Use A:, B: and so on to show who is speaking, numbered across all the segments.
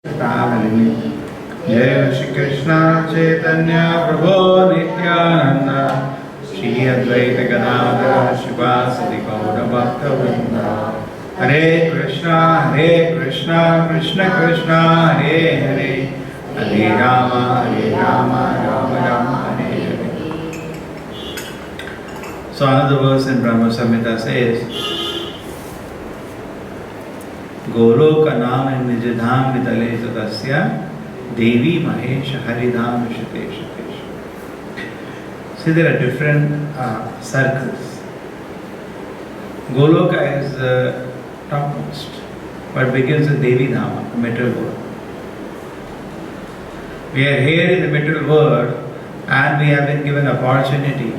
A: Ramani. Jai Shri Krishna Chaitanya Prabhu Nityananda Shri Advaita Gadadhara Shivasati Gaura Bhakta Vrinda. Hare Krishna Krishna Krishna Hare Hare Hare Rama Rama Rama Hare Hare. So another verse in Brahma Samhita says, Golok नाम निज धाम वितले तस्या देवी Mahesh Haridham शते शतेश. See, there are different circles. Goloka is topmost, but begins with Devi Dhama, the middle world. We are here in the middle world, and we have been given opportunity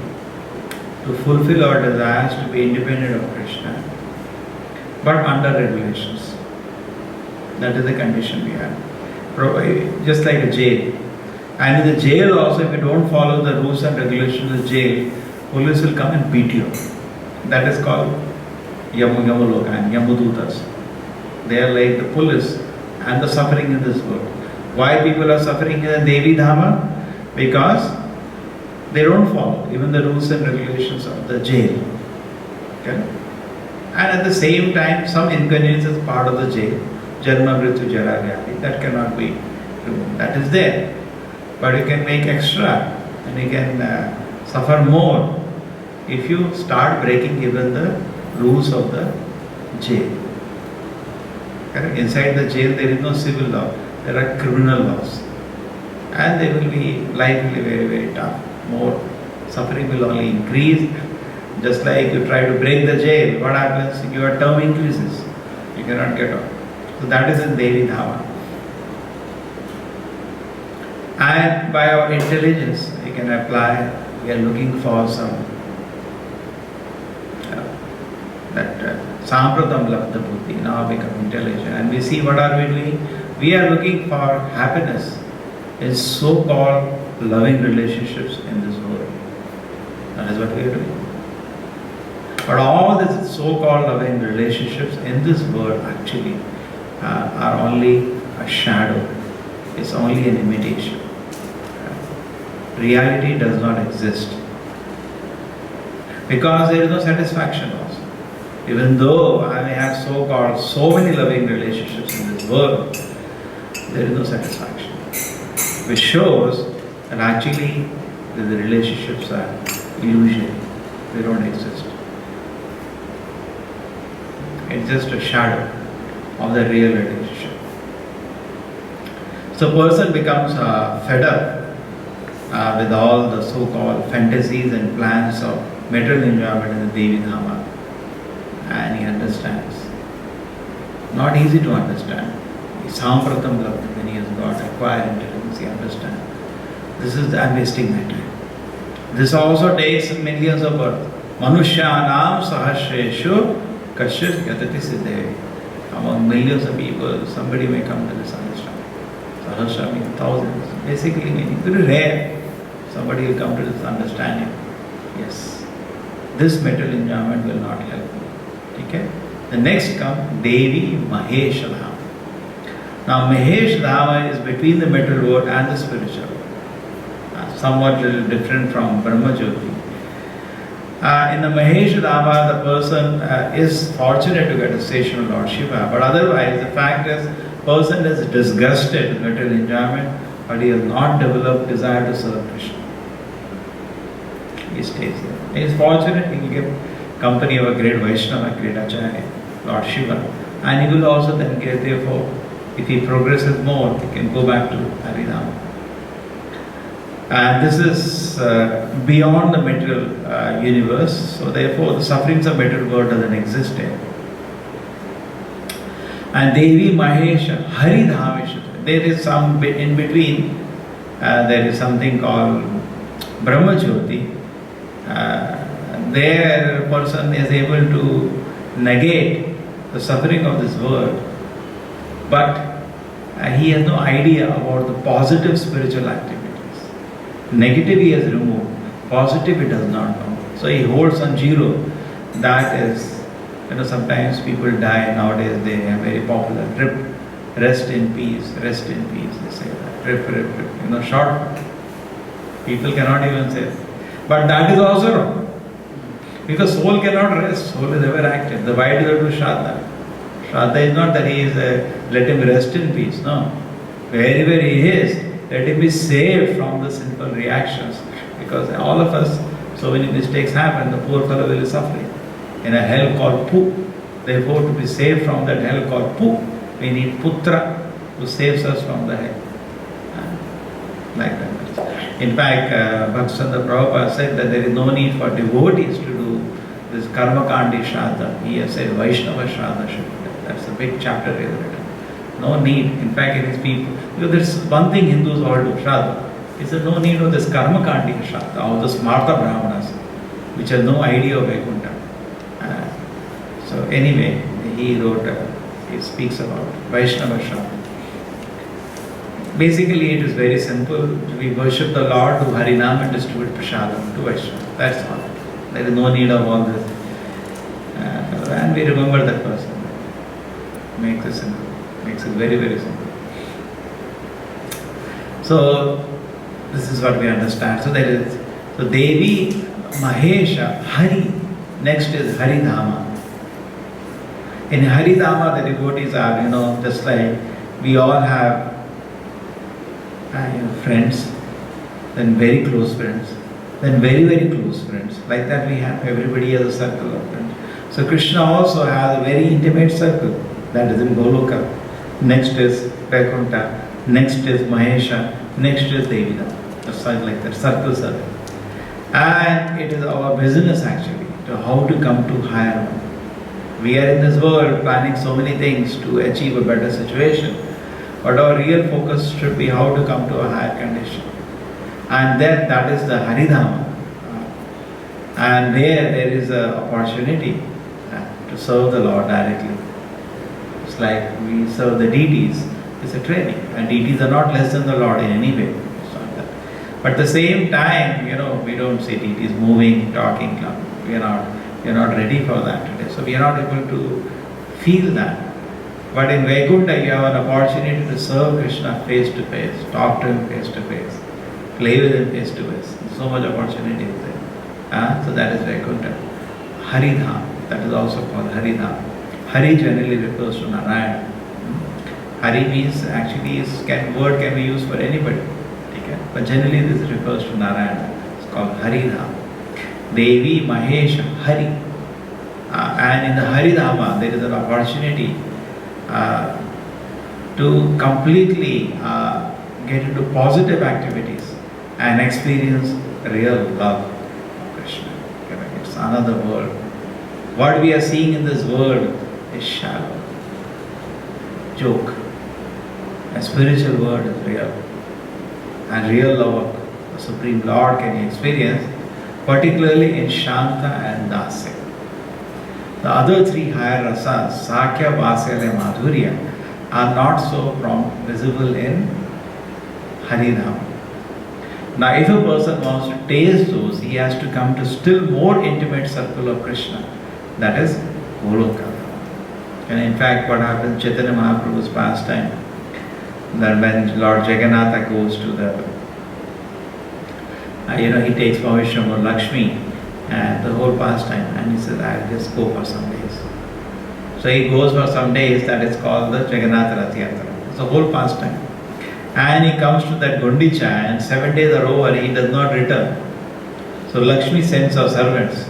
A: to fulfill our desires to be independent of Krishna, but under regulations. That is the condition we have. Just like a jail. And in the jail also, if you don't follow the rules and regulations of the jail, police will come and beat you. That is called Yamaloka and Yamudutas. They are like the police and the suffering in this world. Why people are suffering in the Devi Dhama? Because they don't follow even the rules and regulations of the jail. Okay? And at the same time, some inconvenience is part of the jail. Janma Mrityu Jara Vyadi, that cannot be removed. That is there. But you can make extra and you can suffer more if you start breaking even the rules of the jail. Correct? Inside the jail there is no civil law, there are criminal laws. And they will be, life will be very, very tough. More suffering will only increase. Just like you try to break the jail, what happens? Your term increases. You cannot get out. So that is in Devi Dhama. And by our intelligence, we can apply, we are looking for some, that Sampratam Labdha Buddhi, now become intelligent. And we see what are we doing? We are looking for happiness in so-called loving relationships in this world. That is what we are doing. But all these so-called loving relationships in this world actually are only a shadow. It's only an imitation. Reality does not exist. Because there is no satisfaction also. Even though I may have so-called so many loving relationships in this world, there is no satisfaction. Which shows that actually the relationships are illusory. They don't exist. It's just a shadow of the real relationship. So person becomes fed up with all the so-called fantasies and plans of material enjoyment in the Devi Dhama, and he understands. Not easy to understand. Sampratam Labdha, when he has got acquired intelligence, he understands. I'm wasting my time. This also takes millions of births. Manushyanam sahasreshu kashyat yatati siddhe. Among millions of people, somebody may come to this understanding. Sahasra means thousands. Basically meaning very rare. Somebody will come to this understanding. Yes, this material enjoyment will not help me. Okay? The next comes Devi Mahesh Dhama. Now Mahesh Dhama is between the material world and the spiritual world. Somewhat little different from Brahma Jyoti. In the Mahesh Dhama, the person is fortunate to get a station of Lord Shiva, but otherwise the fact is, person is disgusted with material enjoyment, but he has not developed desire to serve Krishna. He stays there. He is fortunate, he will get company of a great Vaishnava, great Acharya, Lord Shiva, and he will also then get, therefore, if he progresses more, he can go back to Harinam. And this is beyond the material universe, so therefore the sufferings of material world doesn't exist there. And Devi Mahesh Haridhamishata. There is some in between, there is something called Brahma Jyoti. There a person is able to negate the suffering of this world, but he has no idea about the positive spiritual activity. Negative he has removed, positive he does not know. So he holds on zero. That is, sometimes people die nowadays, they are very popular. Rest in peace, rest in peace, they say that. Rip, rip, rip. Short. People cannot even say it. But that is also wrong. Because soul cannot rest, soul is ever active. The why do you do Shraddha? Shraddha is not that he is, let him rest in peace, no. Wherever he is, let him be saved from the simple reactions. Because all of us, so many mistakes happen, the poor fellow will be suffering in a hell called Pu. Therefore, to be saved from that hell called Pu, we need Putra who saves us from the hell. Like that. In fact, Bhaktivinoda Prabhupada said that there is no need for devotees to do this Karma Kandi Shraddha. He has said Vaishnava Shraddha should be done. That's a big chapter he has written. No need. In fact, it is people. Because there's one thing Hindus all do, Shraddha. It's no need of this Karma Kandi Shraddha, or the Smarta Brahmanas, which have no idea of Vaikuntha. So anyway, he wrote, he speaks about Vaishnava Shraddha. Basically, it is very simple. We worship the Lord, do Harinam and distribute Prasadam to Vaishnava. That's all. There is no need of all this. And we remember that person. Makes it simple. Makes it very, very simple. So, this is what we understand. So there is, so Devi, Mahesha, Hari. Next is Haridhama. In Haridhama, the devotees are, just like we all have friends, then very close friends, then very, very close friends. Like that we have, everybody has a circle of friends. So Krishna also has a very intimate circle. That is in Goloka. Next is Vaikuntha. Next is Mahesha. Next is Devida. Just like that, circle. And it is our business actually, to how to come to higher one. We are in this world planning so many things to achieve a better situation. But our real focus should be how to come to a higher condition. And then that is the Haridhama. And there is an opportunity to serve the Lord directly. It's like we serve the deities. It's a training. And deities are not less than the Lord in any way. It's not that. But at the same time, we don't see deities moving, talking. We are not ready for that today. So we are not able to feel that. But in Vaikuntha, you have an opportunity to serve Krishna face to face, talk to him face to face, play with him face to face. So much opportunity is there. So that is Vaikuntha. Haridham, that is also called Haridham. Hari generally refers to Narayana. Hari means actually word can be used for anybody. Okay? But generally this refers to Narayana. It's called Haridham. Devi, Mahesha, Hari. And in the Haridhama, there is an opportunity to completely get into positive activities and experience real love of Krishna. It's another world. What we are seeing in this world is shallow, joke. A spiritual world is real. And real love of the Supreme Lord can be experienced, particularly in Shanta and Dasya. The other three higher rasas, Sakya, Vatsala, and Madhurya, are not so visible in Haridham. Now, if a person wants to taste those, he has to come to still more intimate circle of Krishna. That is Goloka. And in fact, what happens, Chaitanya Mahaprabhu's pastime, that when Lord Jagannatha goes to the, he takes permission from Lakshmi and the whole pastime, and he says, I'll just go for some days. So he goes for some days, that is called the Jagannatha Rath Yatra. It's a whole pastime. And he comes to that Gundicha, and 7 days are over, he does not return. So Lakshmi sends her servants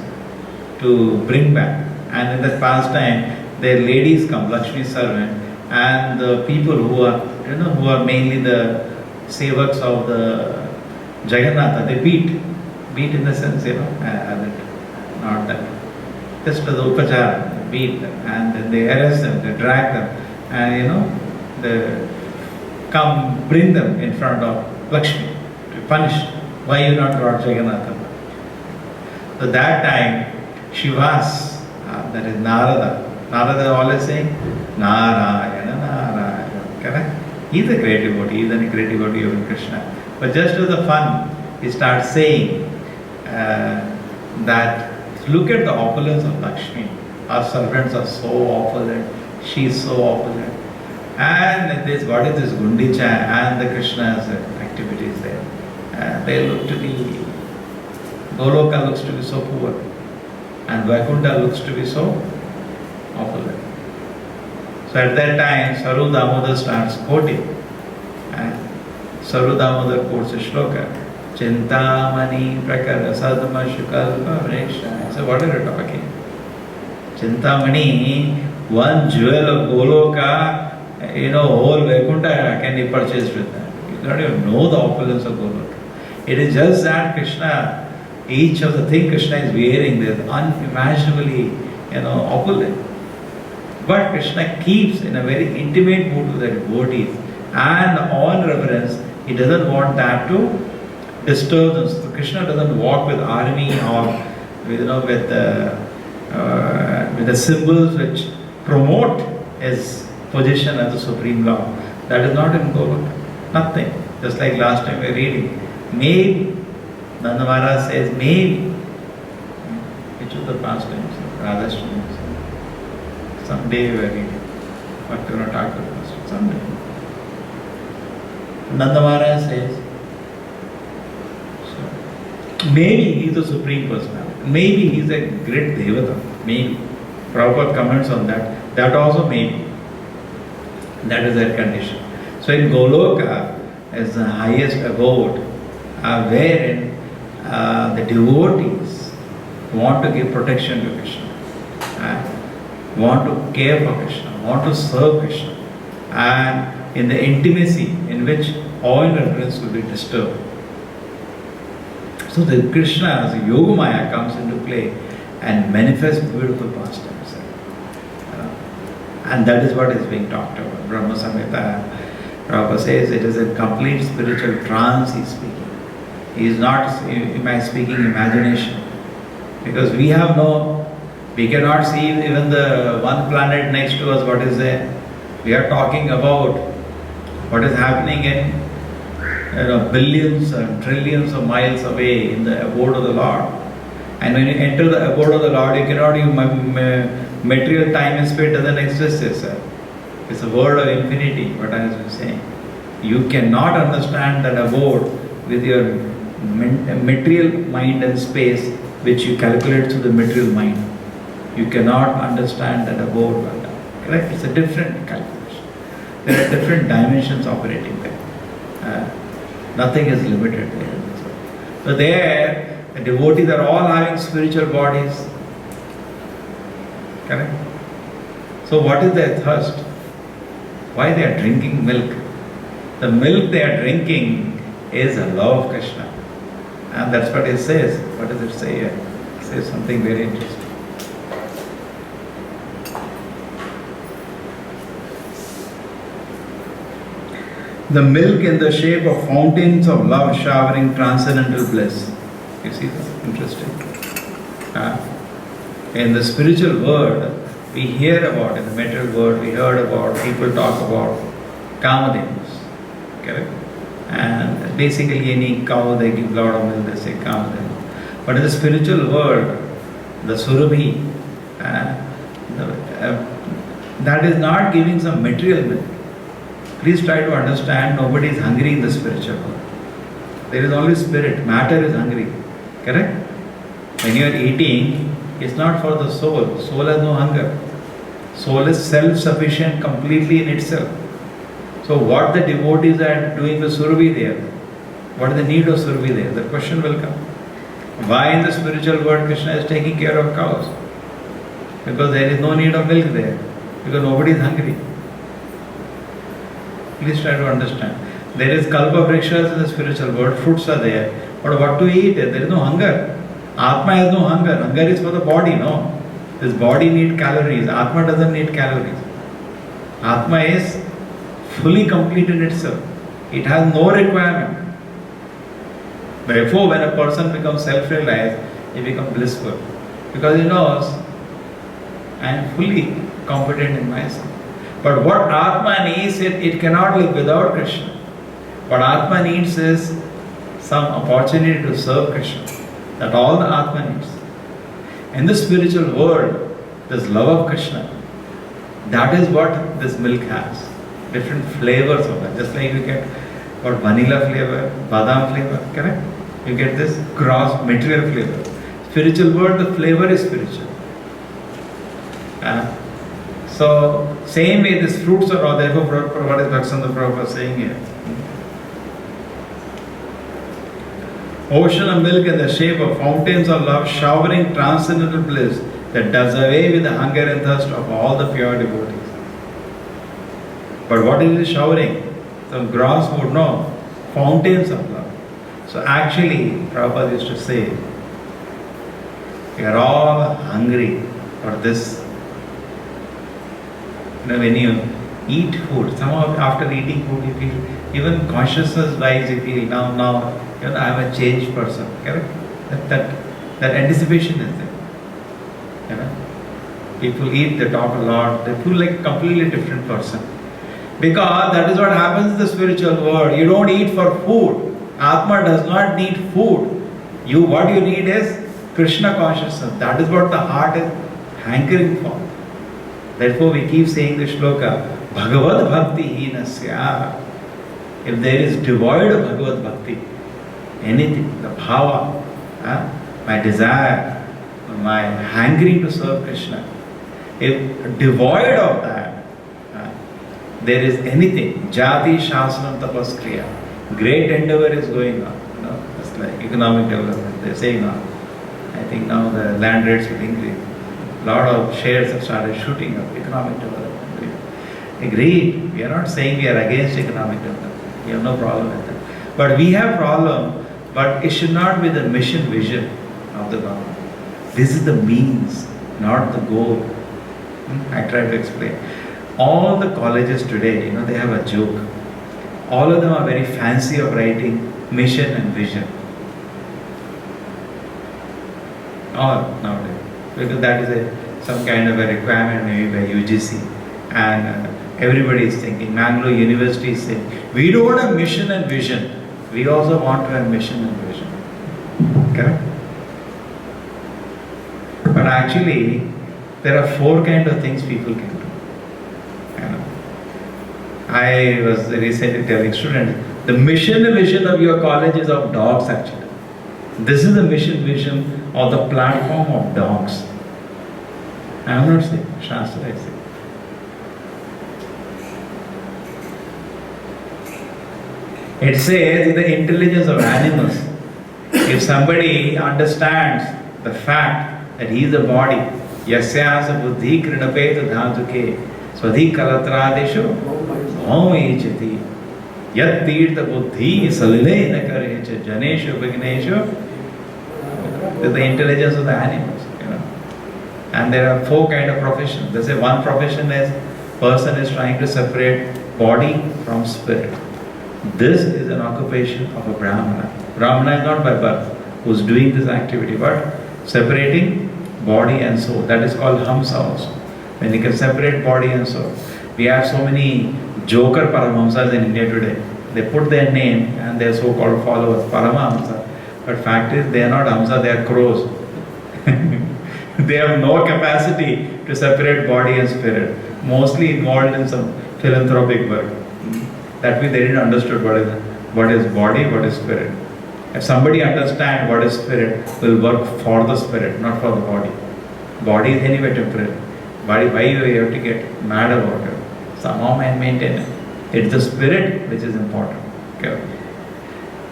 A: to bring back. And in that pastime, their ladies come, Lakshmi's servant, and the people who are mainly the sevaks of the Jagannatha, they beat in the sense, not that, just for the upachara, beat them, and then they arrest them, they drag them, and they come bring them in front of Lakshmi to punish. Why you not brought Jagannatha? So that time, Shivas, that is Narada always saying, Narayana, Narayana, correct? He is a great devotee, he is a great devotee of Krishna. But just as a fun, he starts saying that look at the opulence of Lakshmi. Our servants are so opulent, she is so opulent. And this, what is this Gundicha and the Krishna's activities there? They look to be, Goloka looks to be so poor, and Vaikuntha looks to be so opulent. So at that time, Saru Damodar starts quoting, and Saru Damodar quotes a shloka, Chintamani prakara sadma shukalpa vresha. So what are you talking? Chintamani, one jewel of Goloka, whole Vaikuntha can be purchased with that. You don't even know the opulence of Goloka. It is just that Krishna, each of the things Krishna is wearing, is unimaginably, opulent. But Krishna keeps in a very intimate mood with the devotees, and on reverence, he doesn't want that to disturb them. So Krishna doesn't walk with army or with the symbols which promote his position as the Supreme Lord. That is not in Goloka. Nothing. Just like last time we were reading. Maybe, Nanda Maharaj says, maybe. Which of the past times? Radhashtami. Someday we were reading. What we are not talking about. Someday. Nanda Maharaj says, so, maybe he is the Supreme Personality. Maybe he is a great Devata. Maybe. Prabhupada comments on that. That also maybe. That is their condition. So in Goloka, as the highest abode, wherein the devotees want to give protection to Krishna, want to care for Krishna, want to serve Krishna, and in the intimacy in which all reverence will be disturbed. So the Krishna, the Yogamaya, comes into play and manifests beautiful pastimes. And that is what is being talked about. Brahma Samhita, Prabhupada says it is a complete spiritual trance he is speaking. He is not speaking imagination. Because we cannot see even the one planet next to us, what is there. We are talking about what is happening in billions and trillions of miles away in the abode of the Lord. And when you enter the abode of the Lord, you cannot even material time and space doesn't exist, sir. It's a word of infinity, what I have been saying. You cannot understand that abode with your material mind and space which you calculate through the material mind. You cannot understand that abode. Correct? It's a different calculation. There are different dimensions operating there. Nothing is limited there. So there, the devotees are all having spiritual bodies. Correct? So what is their thirst? Why they are drinking milk? The milk they are drinking is the love of Krishna. And that's what it says. What does it say here? It says something very interesting. The milk in the shape of fountains of love showering transcendental bliss. You see that? Interesting. In the spiritual world, we hear about, in the material world, we heard about, people talk about Kamadevas. Correct? And basically any cow, they give lot of milk, they say Kamadeva. But in the spiritual world, the Surabhi, that is not giving some material milk. Please try to understand, nobody is hungry in the spiritual world. There is only spirit, matter is hungry. Correct? When you are eating, it's not for the soul. Soul has no hunger. Soul is self-sufficient completely in itself. So what the devotees are doing with Surabhi there? What is the need of Surabhi there? The question will come. Why in the spiritual world Krishna is taking care of cows? Because there is no need of milk there. Because nobody is hungry. Please try to understand. There is kalpa vrikshas in the spiritual world, fruits are there. But what to eat? There is no hunger. Atma has no hunger. Hunger is for the body, no? This body needs calories. Atma doesn't need calories. Atma is fully complete in itself. It has no requirement. Therefore, when a person becomes self-realized, he becomes blissful. Because he knows, I am fully competent in myself. But what Atma needs, it cannot live without Krishna. What Atma needs is some opportunity to serve Krishna. That's all the Atma needs. In the spiritual world, this love of Krishna, that is what this milk has. different flavors of that. Just like you get got vanilla flavor, badam flavor, correct? You get this gross material flavor. Spiritual world, the flavor is spiritual. So, same way these fruits are all, therefore what is Bhaktivinoda Prabhupada saying here? Ocean of milk in the shape of fountains of love, showering transcendental bliss that does away with the hunger and thirst of all the pure devotees. But what is it showering? Some gross food? No. Fountains of love. So actually, Prabhupada used to say, we are all hungry for this. When you eat food, somehow after eating food you feel, even consciousness-wise you feel, now I am a changed person, correct? That anticipation is there. People eat, they talk a lot, they feel like a completely different person. Because that is what happens in the spiritual world. You don't eat for food. Atma does not need food. What you need is Krishna consciousness. That is what the heart is hankering for. Therefore we keep saying the shloka, Bhagavad Bhakti Hinasya. If there is devoid of Bhagavad Bhakti, anything, the bhava, my desire, my hankering to serve Krishna, if devoid of that, there is anything, Jati Shasnam Tapas Kriya, great endeavor is going on. It's like economic development. They're saying now, I think now the land rates will increase. A lot of shares have started shooting up. Economic development. Agreed. We are not saying we are against economic development. We have no problem with that. But we have problem. But it should not be the mission vision of the government. This is the means, not the goal. I try to explain. All the colleges today, they have a joke. All of them are very fancy of writing mission and vision. All nowadays. Because that is some kind of a requirement maybe by UGC. And everybody is thinking, Mangalore University is saying, we don't have mission and vision. We also want to have mission and vision. Correct? But actually, there are 4 kinds of things people can do. I was recently telling students, the mission and vision of your college is of dogs actually. This is the mission vision of the platform of dogs. I am not saying, Shastra I say. It says the intelligence of animals. If somebody understands the fact that he is a body, yasyasa buddhi krinapeta dhatuke swadhi kalatradesho bhaumechati yat tirtha buddhi salilena karecha janesho vignesho. The intelligence of the animals, And there are 4 kinds of professions. They say one profession is person is trying to separate body from spirit. This is an occupation of a Brahmana. Brahmana is not by birth who is doing this activity, but separating body and soul. That is called Hamsa also. When you can separate body and soul. We have so many joker Paramahamsas in India today. They put their name and their so-called followers, Paramahamsa. But fact is, they are not Hamsa, they are crows. They have no capacity to separate body and spirit. Mostly involved in some philanthropic work. That means they didn't understood what is body, what is spirit. If somebody understands what is spirit, will work for the spirit, not for the body. Body is anyway temporary. Body, why you have to get mad about it? Somehow man maintain it. It's the spirit which is important. Okay.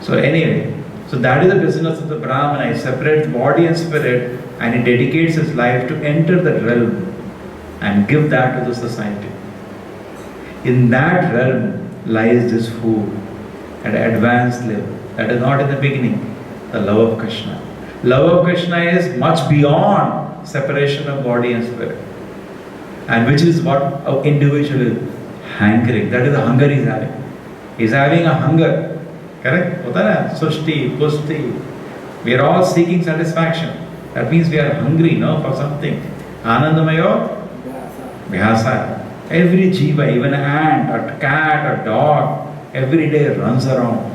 A: So anyway, so that is the business of the Brahmana. He separates body and spirit and he dedicates his life to enter that realm and give that to the society. In that realm lies this food at an advanced level. That is not in the beginning. The love of Krishna. Love of Krishna is much beyond separation of body and spirit. And which is what an individual is hankering. That is the hunger he is having. He is having a hunger. Correct? Sushti, pusti. We are all seeking satisfaction. That means we are hungry for something. Anandamayo Vyasa. Every jiva, even an ant, a cat, a dog, every day runs around.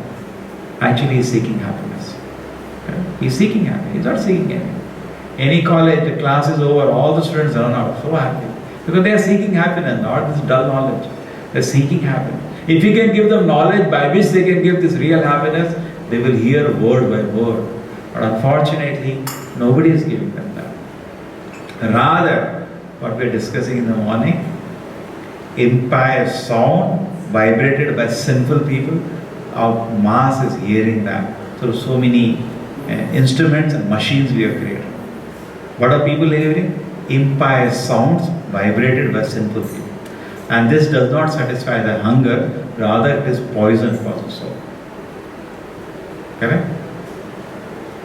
A: Actually, he is seeking happiness. He is seeking happiness. He is not seeking anything. Any college, the class is over, all the students run out, so happy. Because they are seeking happiness, not this dull knowledge. They're seeking happiness. If you can give them knowledge by which they can give this real happiness, they will hear word by word. But unfortunately, nobody is giving them that. Rather, what we're discussing in the morning, impious sound vibrated by sinful people, our mass is hearing that through so many instruments and machines we have created. What are people hearing? Impious sounds vibrated by sinful people. And this does not satisfy the hunger, rather it is poison for the soul. Correct?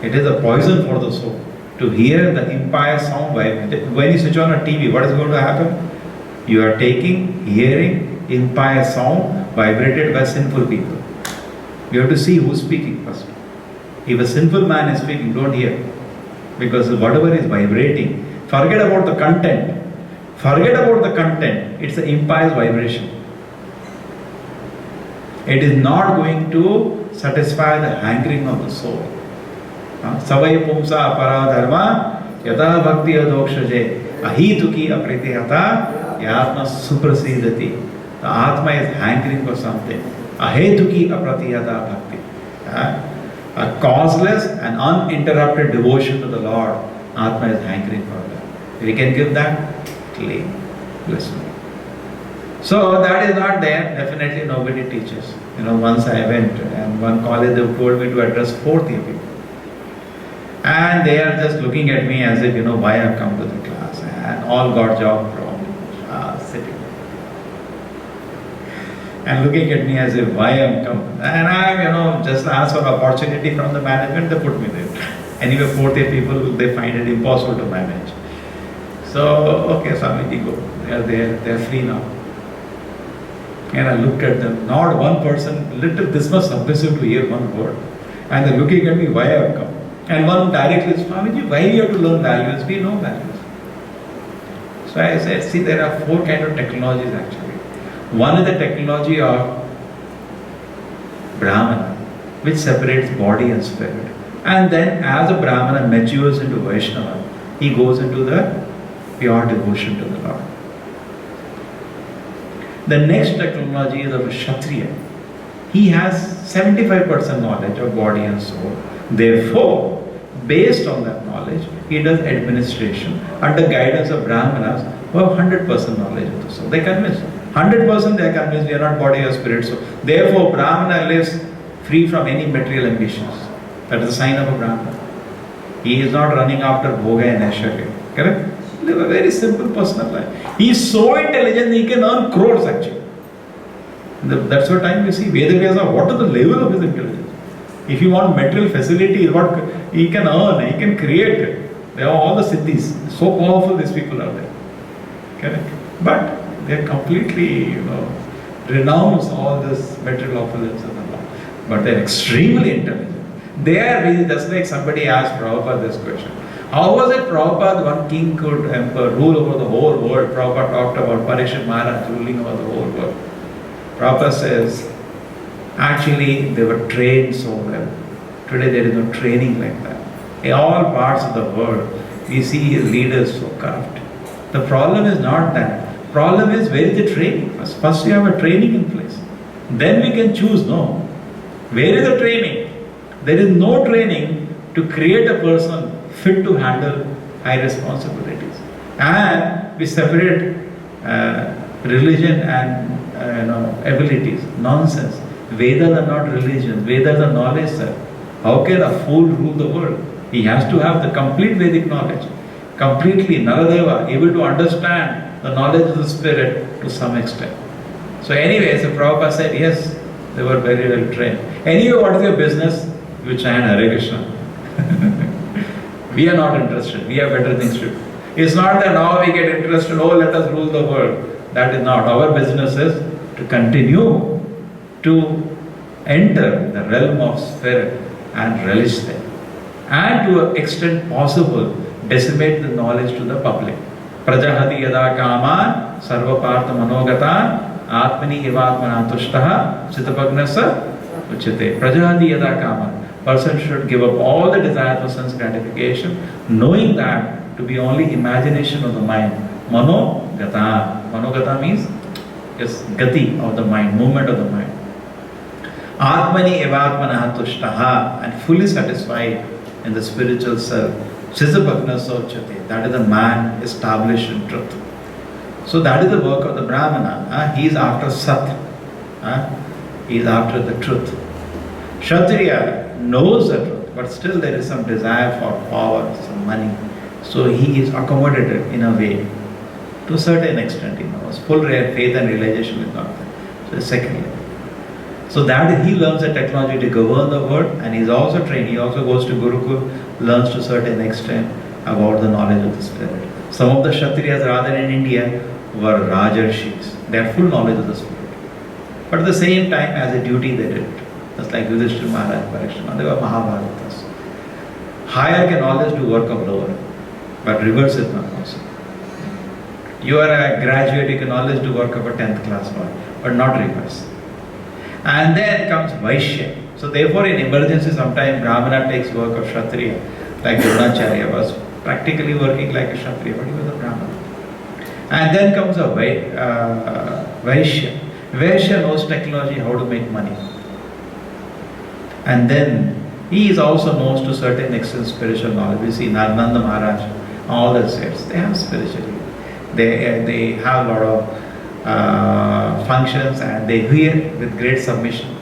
A: It is a poison for the soul. To hear the impious sound, when you switch on a TV, what is going to happen? You are hearing impious sound vibrated by sinful people. You have to see who's speaking first. If a sinful man is speaking, don't hear. Because whatever is vibrating, forget about the content. Forget about the content. It's an impious vibration. It is not going to satisfy the hankering of the soul. Savai pumsa paradharma yata bhakti adokshaje ahituki apritihata yatma suprasidati. The Atma is hankering for something. Ahetuki apratihata bhakti. A causeless and uninterrupted devotion to the Lord. Atma is hankering for that. If we can give that, clean, listen. So that is not there. Definitely nobody teaches. Once I went and one college, they told me to address 4th year people. And they are just looking at me as if, why I have come to the class. And all got job from sitting. And looking at me as if why I am come. And I just asked for opportunity from the management, they put me there. Anyway, 4th year people, they find it impossible to manage. So, okay, Swamiji, go. They are free now. And I looked at them, not one person, little this much submissive to hear one word. And they're looking at me, why I have come. And one directly said, Swamiji, why you have to learn values? We know values. So I said, see, there are 4 kind of technologies actually. One is the technology of Brahmana, which separates body and spirit. And then as a Brahmana matures into Vaishnava, he goes into the pure devotion to the Lord. The next technology is of a Kshatriya. He has 75% knowledge of body and soul. Therefore, based on that knowledge, he does administration under guidance of Brahmanas who have 100% knowledge of the soul. They are convinced. 100% they are convinced we are not body or spirit. So, therefore, Brahmana lives free from any material ambitions. That is a sign of a Brahmana. He is not running after bhoga and aishwarya. Correct? Live a very simple personal life. He is so intelligent, he can earn crores actually. That's what time we see Veda Vyasa, what is the level of his intelligence? If you want material facility, what he can earn, he can create. They have all the siddhis. So powerful these people are there. Correct? But they are completely, renounce all this material opulence and all. But they are extremely intelligent. They are really, just like somebody asked Prabhupada this question. How was it Prabhupada, one king could rule over the whole world? Prabhupada talked about Parikshit Maharaj ruling over the whole world. Prabhupada says, actually they were trained so well. Today there is no training like that. In all parts of the world, we see leaders so corrupt. The problem is not that. Problem is, where is the training? First we have a training in place. Then we can choose, no. Where is the training? There is no training to create a person fit to handle high responsibilities. And we separate religion and abilities. Nonsense. Vedas are not religion. Vedas are knowledge, sir. How can a fool rule the world? He has to have the complete Vedic knowledge. Completely, Naradeva, able to understand the knowledge of the spirit to some extent. So anyway, so Prabhupada said, yes, they were very well trained. Anyway, what is your business? You chant Hare Krishna. We are not interested. We have better things to do. It's not that now we get interested, oh, let us rule the world. That is not. Our business is to continue to enter the realm of spirit and relish there. And to an extent possible, decimate the knowledge to the public. Prajahati yada kaman sarvapartha manogata atmani evatmana tushtaha chitapagnasa uchite. Prajahati yada kaman. Person should give up all the desire for sense gratification, knowing that to be only imagination of the mind. Manogata. Manogata means is gati of the mind, movement of the mind. Atmani evatmanaha tushtaha, and fully satisfied in the spiritual self. Chizabhagna sochate, that is the man established in truth. So that is the work of the Brahmana. He is after Sat. He is after the truth. Kshatriya knows the truth, but still there is some desire for power, some money. So he is accommodated in a way. To a certain extent, his full faith and realization is not there. So the second level. So that he learns the technology to govern the world, and he is also trained. He also goes to Gurukul, learns to a certain extent about the knowledge of the spirit. Some of the Kshatriyas rather in India were Rajarshis. They had full knowledge of the spirit. But at the same time, as a duty they did it. Just like Yudhishthira Maharaj, Parikshit, they were Mahabharatas. Higher can always do work of lower, but reverse is not possible. You are a graduate, you can always do work of a 10th class boy, but not reverse. And then comes Vaishya. So therefore in emergency sometimes Brahmana takes work of Kshatriya, like Dronacharya was practically working like a Kshatriya, but he was a Brahmana. And then comes a Vaishya. Vaishya knows technology, how to make money. And then he is also knows to certain extent spiritual knowledge. We see Nanda Maharaj, all the saints, they have spirituality. They have a lot of functions, and they hear with great submission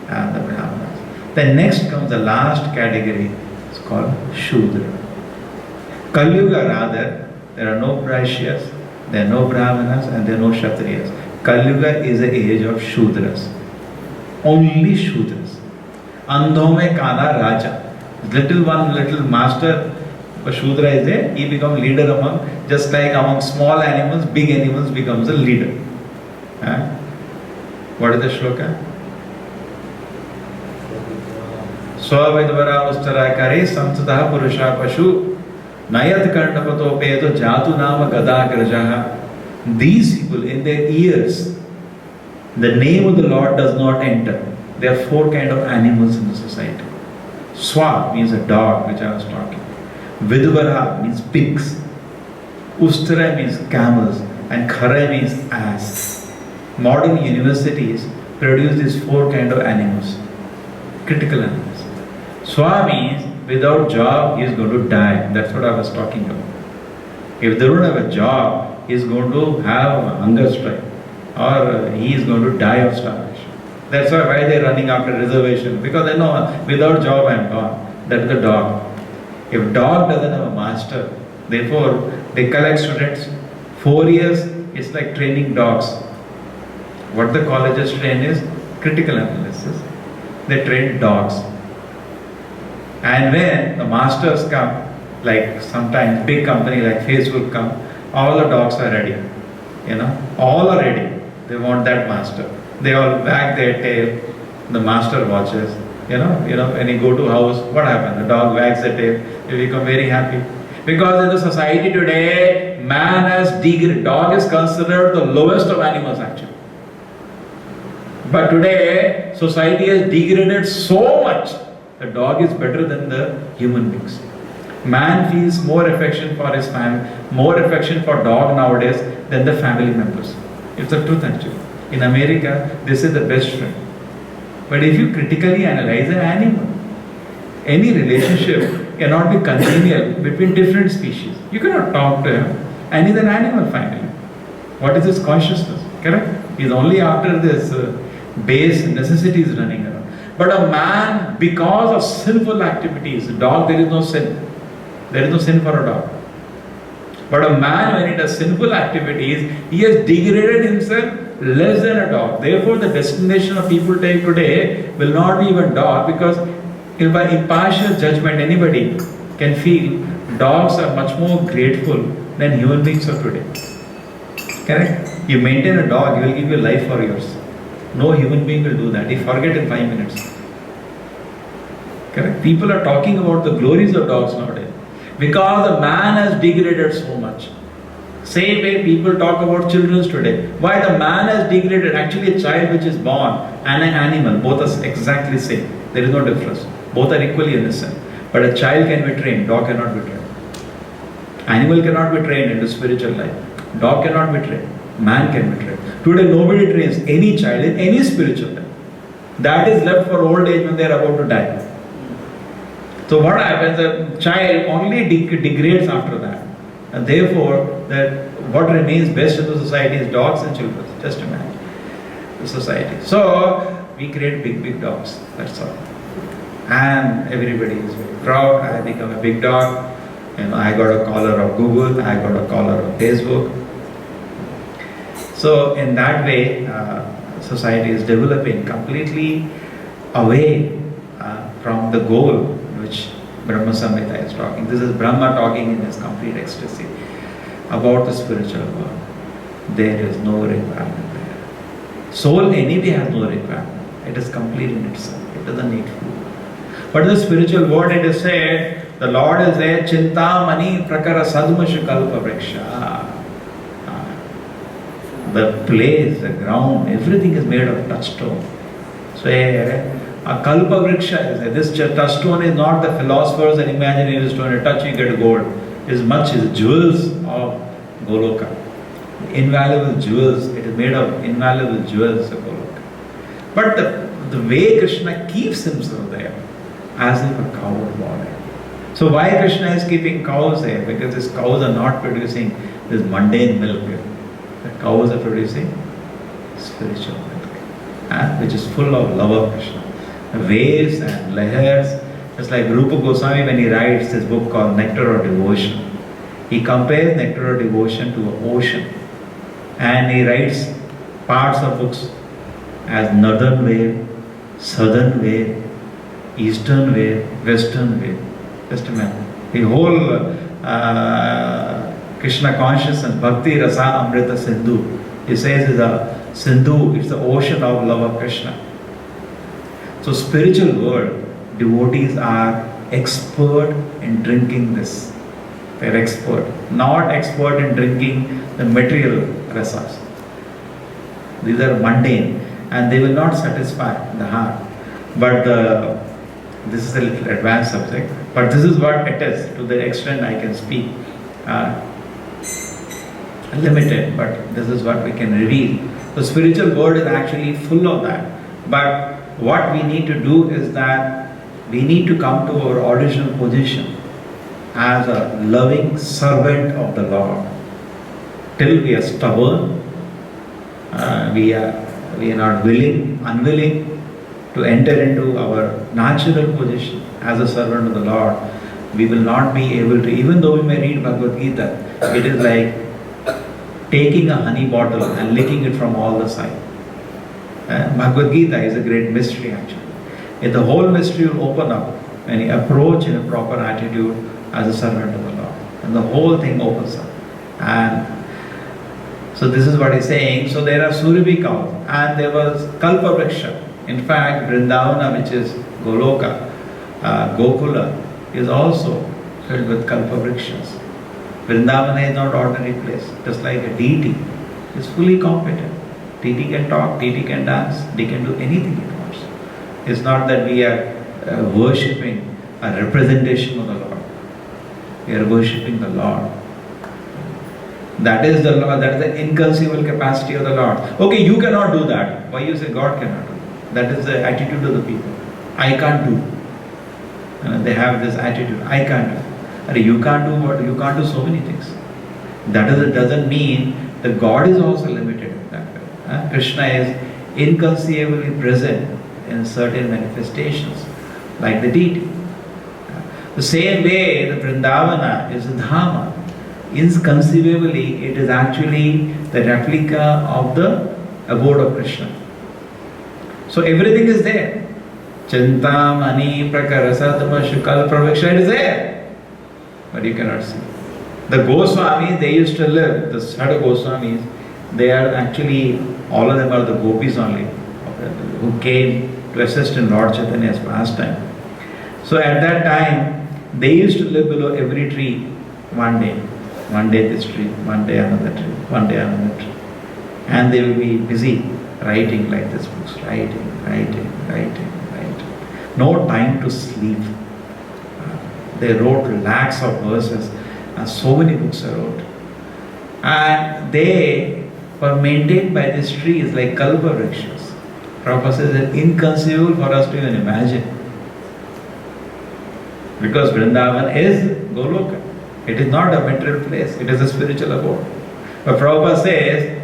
A: the Brahmanas. Then next comes the last category, it's called Shudra. Kali Yuga rather, there are no Vaishyas, there are no Brahmanas, and there are no Kshatriyas. Kali Yuga is the age of Shudras. Only Shudras. Andho mein Kala Raja. Little master, Shudra is there, he becomes leader among, just like among small animals, big animals becomes a leader. What is the shloka? Swavidvara ustara kare samsataha purusha pashu nayat karnapato pedo jatu nama gadagrajaha. These people, in their ears, the name of the Lord does not enter. There are 4 kinds of animals in the society. Swa means a dog, which I was talking. Vidvara means pigs. Ustara means camels. And Khara means ass. Modern universities produce these 4 kinds of animals. Critical animals. Swa means without job he is going to die. That's what I was talking about. If they don't have a job, he is going to have a hunger strike. Or he is going to die of starvation. That's why they are running after reservation. Because they know without job I am gone. That is the dog. If dog doesn't have a master, therefore they collect students. 4 years, it's like training dogs. What the colleges train is critical analysis. They train dogs. And when the masters come, like sometimes big company like Facebook come, all the dogs are ready. All are ready. They want that master. They all wag their tail. The master watches. When you go to house, what happens? The dog wags the tail. You become very happy. Because in the society today, man has degraded. Dog is considered the lowest of animals actually. But today, society has degraded so much. The dog is better than the human beings. Man feels more affection for his family, more affection for dog nowadays than the family members. It's the truth actually. In America, this is the best friend. But if you critically analyze an animal, any relationship cannot be congenial between different species. You cannot talk to him, and he's an animal finally. What is his consciousness? Correct? He's only after this base necessities running around. But a man, because of sinful activities, dog, there is no sin. There is no sin for a dog. But a man, when he does sinful activities, he has degraded himself less than a dog. Therefore, the destination of people take today will not be even dog, because if by impartial judgment anybody can feel dogs are much more grateful than human beings of today. Correct? You maintain a dog, he will give you life for yours. No human being will do that. He forget in 5 minutes. Correct? People are talking about the glories of dogs nowadays. Because the man has degraded so much. Same way people talk about children today. Why the man has degraded? Actually a child which is born and an animal, both are exactly same. There is no difference. Both are equally innocent. But a child can be trained, dog cannot be trained. Animal cannot be trained into spiritual life. Dog cannot be trained. Man can be trained. Today nobody trains any child in any spiritual life. That is left for old age when they are about to die. So what happens? The child only degrades after that, and therefore that what remains best in the society is dogs and children. Just imagine the society. So we create big dogs. That's all. And everybody is very proud. I become a big dog. I got a collar of Google. I got a collar of Facebook. So in that way, society is developing completely away from the goal which Brahma Samhita is talking. This is Brahma talking in his complete ecstasy about the spiritual world. There is no requirement there. Soul anyway has no requirement. It is complete in itself. It doesn't need food. But in the spiritual world it is said, the Lord is there, Chinta Mani Prakara Sadmasha Kalpa Vriksha. The place, the ground, everything is made of touchstone. So a Kalpa Vriksha is there. This touchstone is not the philosopher's and imaginary stone. You touch, you get gold. It is much as jewels of Goloka. Invaluable jewels. It is made of invaluable jewels of Goloka. But the way Krishna keeps himself there, as if a cow would body. So why Krishna is keeping cows there? Because these cows are not producing this mundane milk. The cows are producing spiritual milk, which is full of love of Krishna. Waves and lahars, just like Rupa Goswami when he writes this book called Nectar of Devotion. He compares Nectar of Devotion to an ocean. And he writes parts of books as northern wave, southern wave, eastern wave, western wave. Just imagine. The whole Krishna consciousness, Bhakti Rasa Amrita Sindhu, he says is a Sindhu, it's the ocean of love of Krishna. So spiritual world, devotees are expert in drinking this. They're expert. Not expert in drinking the material rasas. These are mundane and they will not satisfy the heart. But this is a little advanced subject. But this is what it is. To the extent I can speak. Limited, but this is what we can reveal. The spiritual world is actually full of that. But what we need to do is that we need to come to our original position as a loving servant of the Lord. Till we are stubborn, we are not unwilling to enter into our natural position as a servant of the Lord, we will not be able to, even though we may read Bhagavad Gita, it is like taking a honey bottle and licking it from all the sides. Bhagavad Gita is a great mystery actually. If the whole mystery will open up when you approach in a proper attitude as a servant of the Lord. And the whole thing opens up. And so this is what he's saying. So there are Surabhi cows and there was Kalpa Vriksha. In fact, Vrindavana, which is Goloka, Gokula, is also filled with Kalpa Vrikshas. Vrindavana is not ordinary place. Just like a deity is fully competent. Deity can talk, deity can dance, they can do anything it wants. It's not that we are worshipping a representation of the Lord. We are worshipping the Lord. That is the Lord, that is the inconceivable capacity of the Lord. Okay, you cannot do that. Why you say God cannot do? That is the attitude of the people. I can't do. And they have this attitude, I can't do. You can't do what? You can't do so many things. That doesn't mean that God is also limited in that way. Krishna is inconceivably present in certain manifestations, like the deity. The same way the Vrindavana is a Dhama. Inconceivably, it is actually the replica of the abode of Krishna. So everything is there. Chinta, Mani, Prakarasa, Shukal, Praviksha, it is there. But you cannot see. The Goswamis, they used to live, the Sada Goswamis, they are actually, all of them are the gopis only, who came to assist in Lord Chaitanya's pastime. So at that time, they used to live below every tree one day. One day this tree, one day another tree, one day another tree. And they will be busy writing like this books, writing. No time to sleep. They wrote lakhs of verses and so many books are wrote. And they were maintained by these trees like kalpa vrikshas. Prabhupada says it's inconceivable for us to even imagine. Because Vrindavan is Goloka. It is not a material place, it is a spiritual abode. But Prabhupada says,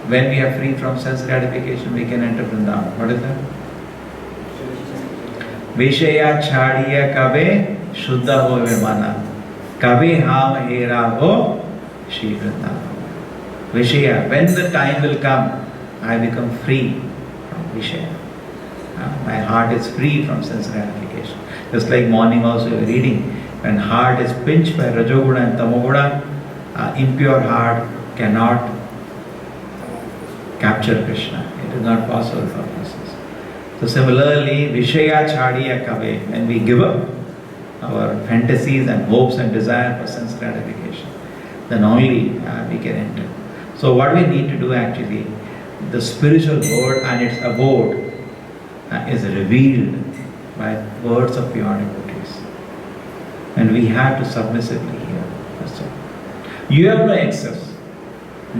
A: when we are free from sense gratification, we can enter Vrindavan. What is that? Vishaya chadiya kabe shuddha ho vimana. Kabe ham hera ho Shri Vrindavan. Vishaya, when the time will come, I become free from Vishaya. My heart is free from sense gratification. Just like morning also we are reading, when heart is pinched by Rajoguna and Tamoguna, impure heart cannot capture Krishna. It is not possible for persons. So similarly, Vishaya Chadiya Kabe, when we give up our fantasies and hopes and desire for sense gratification, then only we can enter. So what we need to do actually, the spiritual world and its abode is revealed by words of pure devotees. And we have to submissively hear. That's all. You have no access.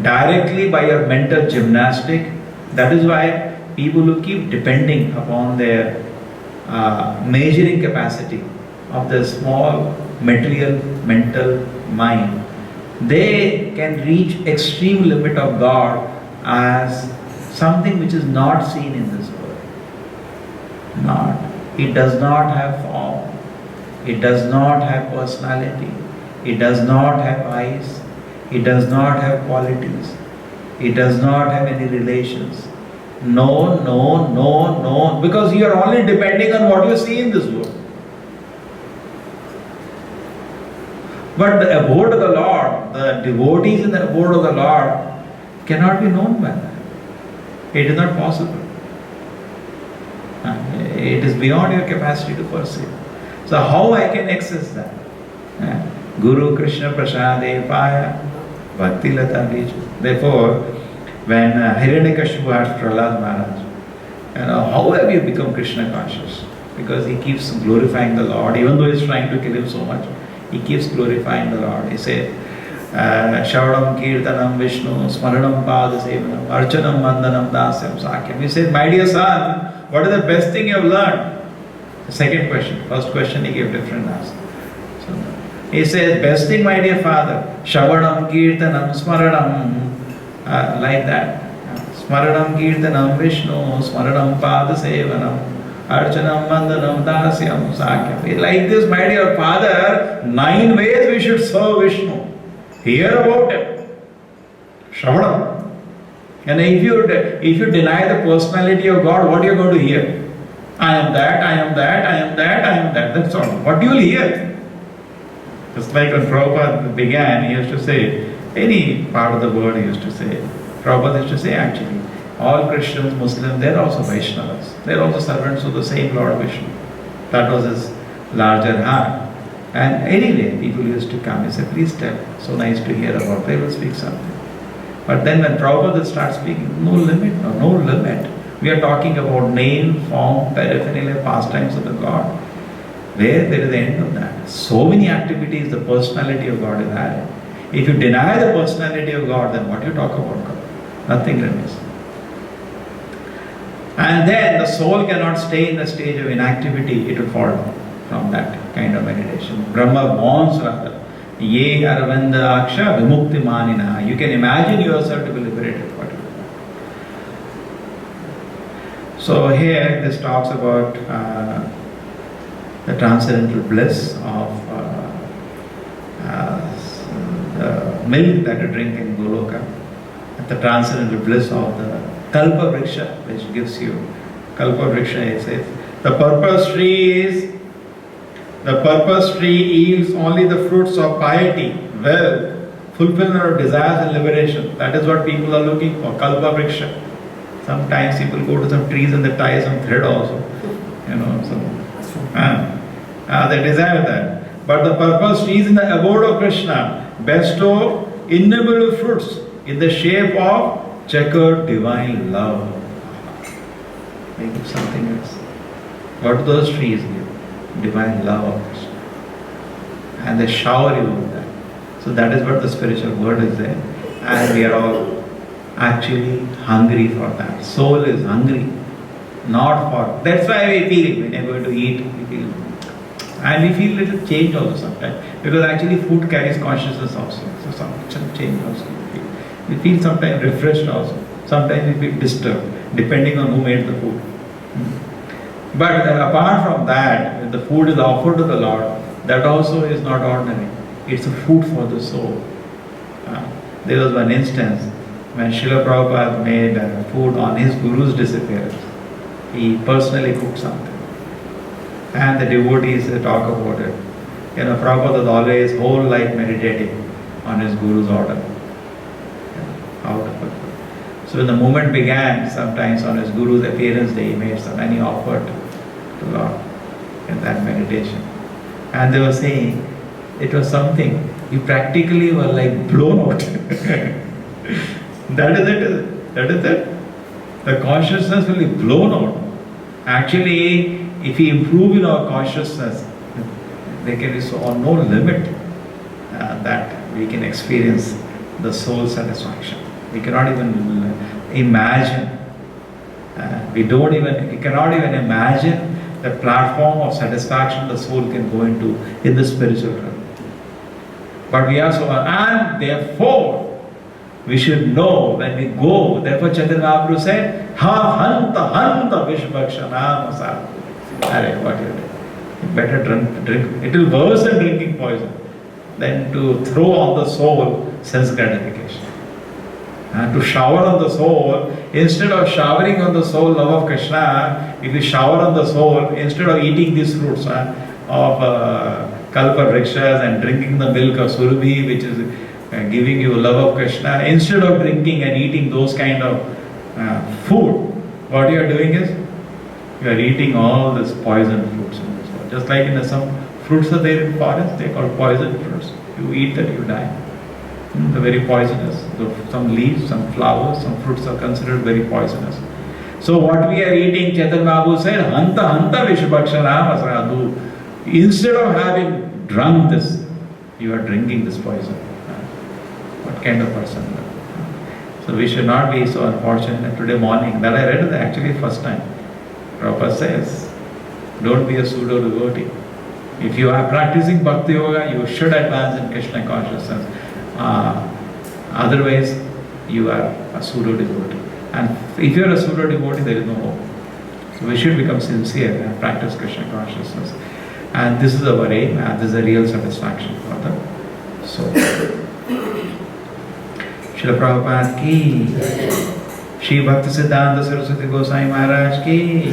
A: Directly by your mental gymnastic, that is why people who keep depending upon their measuring capacity of the small material mental mind, they can reach extreme limit of God as something which is not seen in this world. Not. It does not have form. It does not have personality. It does not have eyes. It does not have qualities. It does not have any relations. No, no, no, no. Because you are only depending on what you see in this world. But the abode of the Lord, the devotees in the abode of the Lord cannot be known by that. It is not possible. It is beyond your capacity to perceive. So how I can access that? Guru Krishna Prasade Paya Bhakti Lata Biju. Therefore, when Hiranyakashipu asked Prahlad Maharaj, how have you become Krishna conscious? Because he keeps glorifying the Lord, even though he is trying to kill him so much, he keeps glorifying the Lord. He said, Shravanam Kirtanam Vishnu, Smaranam Padasevanam, Archanam Mandanam Dasyam Sakyam. He said, my dear son, what is the best thing you have learned? The second question. First question he gave different answer. So he says, best thing, my dear father, Shravanam Kirtanam Smaranam, like that. Smaranam Kirtanam Vishnu, Smaranam Padasevanam, Archanam Mandanam Dasyam Sakyam. Like this, my dear father, 9 ways we should serve Vishnu. Hear about him. Shravanam. And if you deny the personality of God, what are you going to hear? I am that, I am that, I am that, I am that. That's all. What you will hear? Just like when Prabhupada began, he used to say, any part of the world he used to say. Prabhupada used to say actually, all Christians, Muslims, they are also Vaishnavas. They are also servants of the same Lord Vishnu. That was his larger heart. And anyway, people used to come. He said, please tell. So nice to hear about. They will speak something. But then when Prabhupada starts speaking, no limit, no limit. We are talking about name, form, paraphernalia, pastimes of the God. Where there is the end of that. So many activities the personality of God is added. If you deny the personality of God, then what do you talk about God? Nothing remains. And then the soul cannot stay in the stage of inactivity, it will fall down from that kind of meditation. Brahma wants rather. Ye Aravinda Aksha Vimukti Manina. You can imagine yourself to be liberated. So here this talks about the transcendental bliss of the milk that you drink in Goloka, the transcendental bliss of the Kalpa Vriksha, which gives you Kalpa Vriksha. It says the purpose tree yields only the fruits of piety, wealth, fulfillment of desires and liberation. That is what people are looking for, Kalpa Vriksha. Sometimes people go to some trees and they tie some thread also. They desire that. But the purpose trees in the abode of Krishna bestow innumerable fruits in the shape of checkered divine love. They give something else. What do those trees give? Divine love of Krishna. And they shower you with that. So that is what the spiritual word is there. And we are all actually hungry for that. Soul is hungry. Not for. That's why we feel when we're going to eat, we feel. And we feel little change also sometimes. Because actually food carries consciousness also. So some change also we feel. We feel sometimes refreshed also. Sometimes we feel disturbed, depending on who made the food. But apart from that, when the food is offered to the Lord, that also is not ordinary. It's a food for the soul. There was one instance when Srila Prabhupada made food on his Guru's disappearance. He personally cooked something. And the devotees talk about it. Prabhupada was always whole life meditating on his Guru's order. How to put it. So when the movement began, sometimes on his Guru's appearance day, he made some and he offered to Lord in that meditation. And they were saying, it was something, you practically were like blown out. That is it. That is it. The consciousness will be blown out. Actually, if we improve in our consciousness, there can be no limit that we can experience the soul satisfaction. We cannot even imagine. We cannot even imagine the platform of satisfaction the soul can go into in the spiritual realm. But we are so, and therefore, we should know when we go. Therefore, Chaitanya Mahaprabhu said, "Ha hanta hanta vishvakshanam asad." Arey, what you do? Better drink. It will worse than drinking poison than to throw on the soul sense gratification. And to shower on the soul, instead of showering on the soul love of Krishna, if you shower on the soul, instead of eating these fruits of kalpa vrikshas and drinking the milk of surabhi, which is giving you love of Krishna, instead of drinking and eating those kind of food, what you are doing is, you are eating all this poison fruits in this world. Just like some fruits are there in forest, they are called poison fruits. You eat that, you die. They're very poisonous. Some leaves, some flowers, some fruits are considered very poisonous. So what we are eating, Chaitanya Mahaprabhu said, hanta hanta vishvakshanam asadu. Instead of having drunk this, you are drinking this poison. What kind of person? So we should not be so unfortunate. Today morning, that I read it actually first time. Prabhupada says, don't be a pseudo devotee. If you are practicing Bhakti Yoga, you should advance in Krishna consciousness. Otherwise, you are a pseudo devotee. And if you are a pseudo devotee, there is no hope. So we should become sincere and practice Krishna consciousness. And this is our aim, and this is a real satisfaction for the soul. Srila Prabhupada ki, Shri Bhakti Siddhanta Saraswati Goswami Maharaj ki.